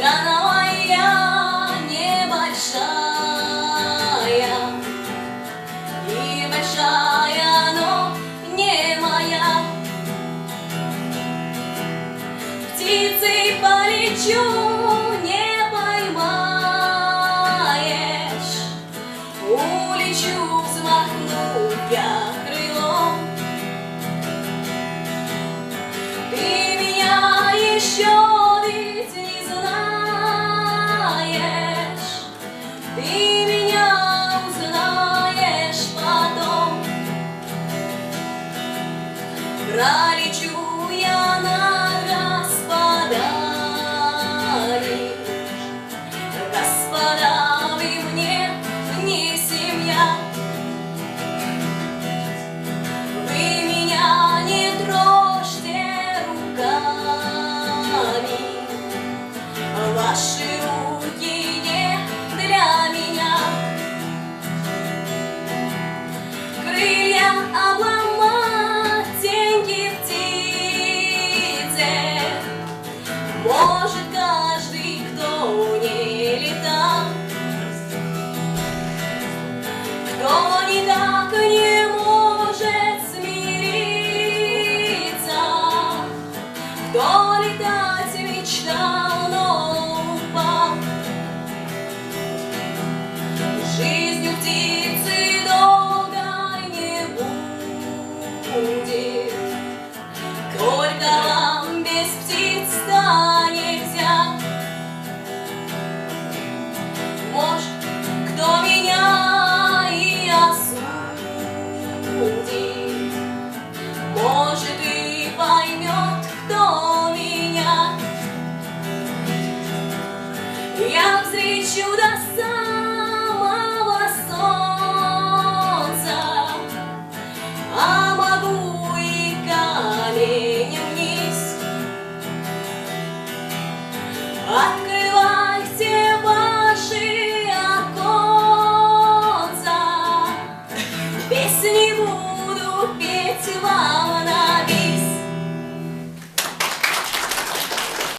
Страна моя небольшая, и большая, но не моя. Птицей полечу, не поймаешь, улечу, взмахну я крылом. Ты меня еще ведь не знаешь, ты меня узнаешь потом. Пролечу я на